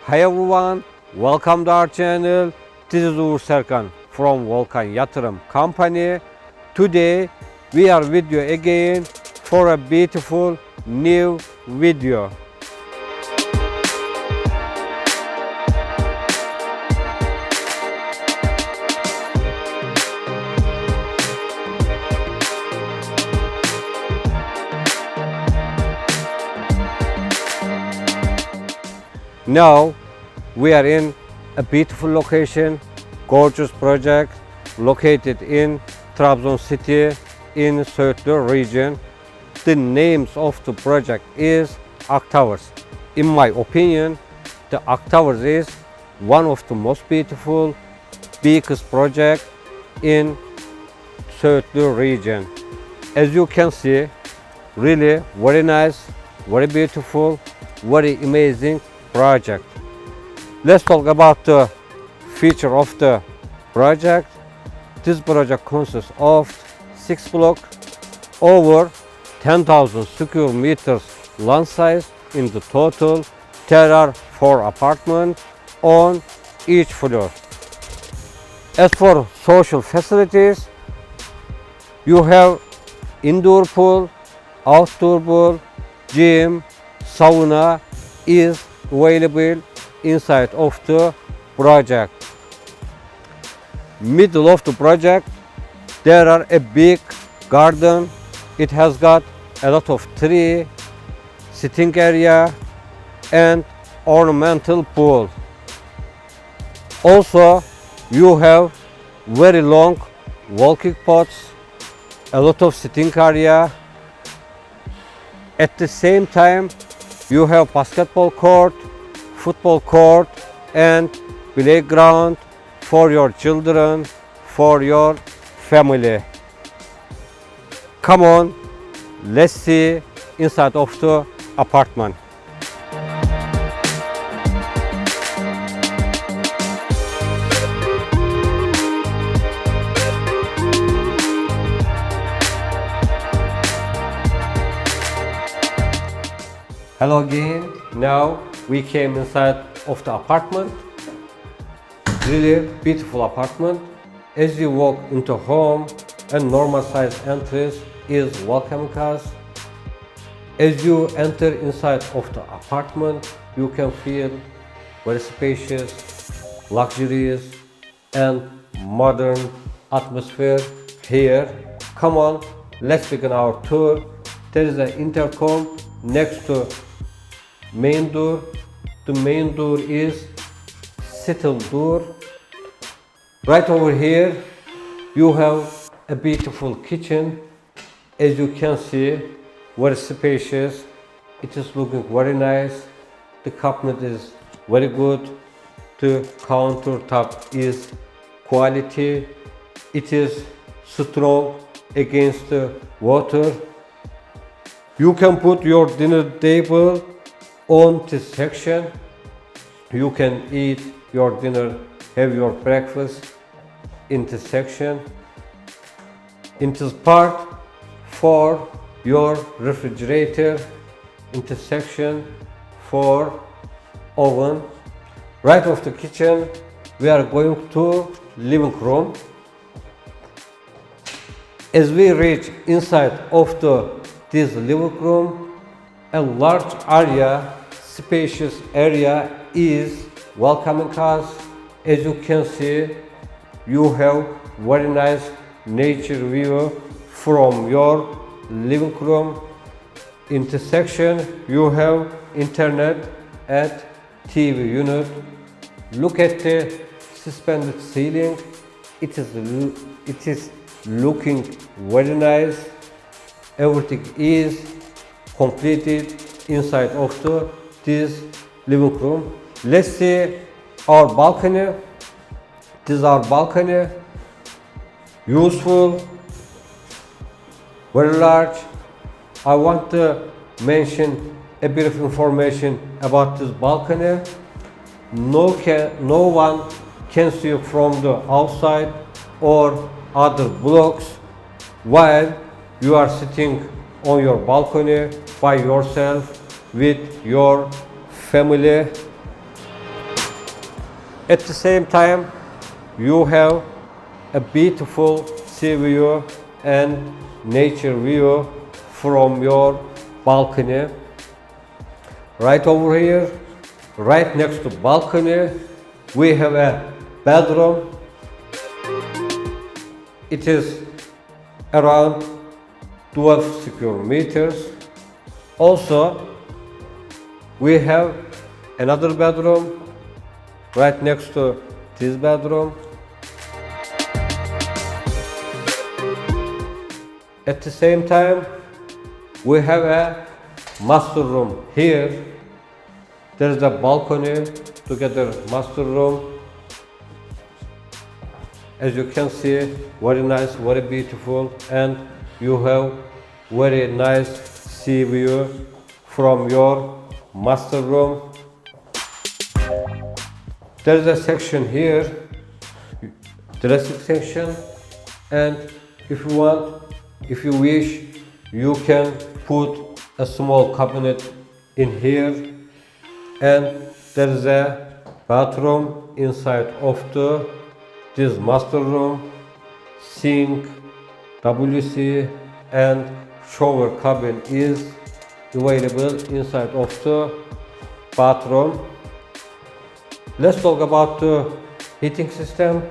Hi everyone, welcome to our channel. This is Uğur Serkan from Volkan Yatırım Company. Today we are with you again for a beautiful new video. Now we are in a beautiful location, gorgeous project located in Trabzon city in Söğütlü region. The names of the project is Towers. In my opinion, the Towers is one of the most beautiful, biggest project in Söğütlü region. As you can see, really very nice, very beautiful, very amazing project. Let's talk about the feature of the project. This project consists of 6 blocks, over 10,000 square meters land size in the total. There are 4 apartments on each floor. As for social facilities, you have indoor pool, outdoor pool, gym, sauna is available inside of the project. Middle of the project there are a big garden. It has got a lot of tree, sitting area and ornamental pool. Also you have very long walking paths, a lot of sitting area. At the same time you have basketball court, football court and playground for your children, for your family. Come on, let's see inside of the apartment. Hello again. Now we came inside of the apartment. Really beautiful apartment. As you walk into home, a normal size entrance is welcoming us. As you enter inside of the apartment, you can feel very spacious, luxurious and modern atmosphere here. Come on, let's begin our tour. There is an intercom next to main door. The main door is settle door. Right over here you have a beautiful kitchen. As you can see, very spacious. It is looking very nice. The cabinet is very good. The countertop is quality. It is strong against the water. You can put your dinner table on this section. You can eat your dinner, have your breakfast in this section. In this part for your refrigerator, in this section for oven. Right off the kitchen we are going to living room. As we reach inside of this living room, a large area, spacious area is welcoming us. As you can see, you have very nice nature view from your living room. In this section you have internet and TV unit. Look at the suspended ceiling. It is looking very nice. Everything is completed inside of this living room. Let's see our balcony. This is our balcony. Useful, very large. I want to mention a bit of information about this balcony. No one can see from the outside or other blocks while you are sitting on your balcony by yourself with your family. At the same time, you have a beautiful sea view and nature view from your balcony. Right over here, right next to balcony, we have a bedroom. It is around 12 square meters. Also, we have another bedroom right next to this bedroom. At the same time, we have a master room here. There is a balcony together master room. As you can see, very nice, very beautiful, and you have very nice sea view from your master room. There is a section here, dressing section, and if you want, if you wish, you can put a small cabinet in here, and there is a bathroom inside of this master room, sink, WC, and shower cabin is available inside of the bathroom. Let's talk about the heating system.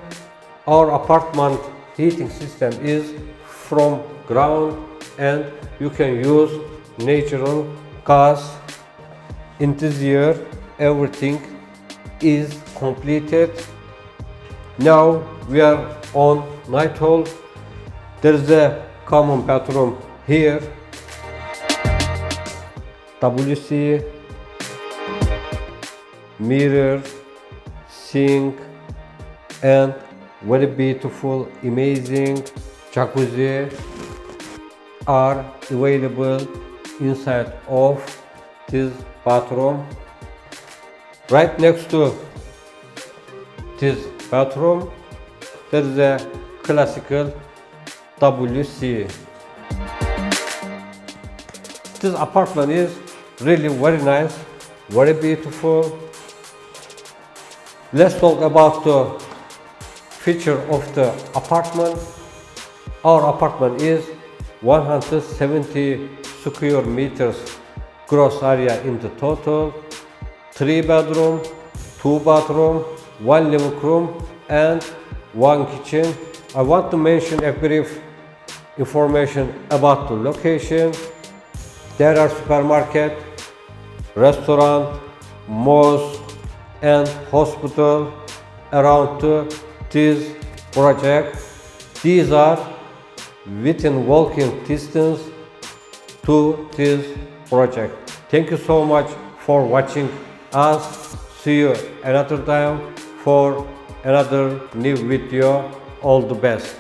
Our apartment heating system is from ground, and you can use natural gas. In this year, everything is completed. Now we are on night hall. There is a common bathroom here, WC, mirror, sink, and very beautiful, amazing jacuzzi are available inside of this bathroom. Right next to this bathroom, there is a classical WC. This apartment is really very nice, very beautiful. Let's talk about the feature of the apartment. Our apartment is 170 square meters gross area in the total, 3 bedroom, 2 bathroom, 1 living room, and 1 kitchen. I want to mention a brief information about the location. There are supermarket, restaurant, mosque, and hospital around this project. These are within walking distance to this project. Thank you so much for watching us. See you another time for another new video. All the best.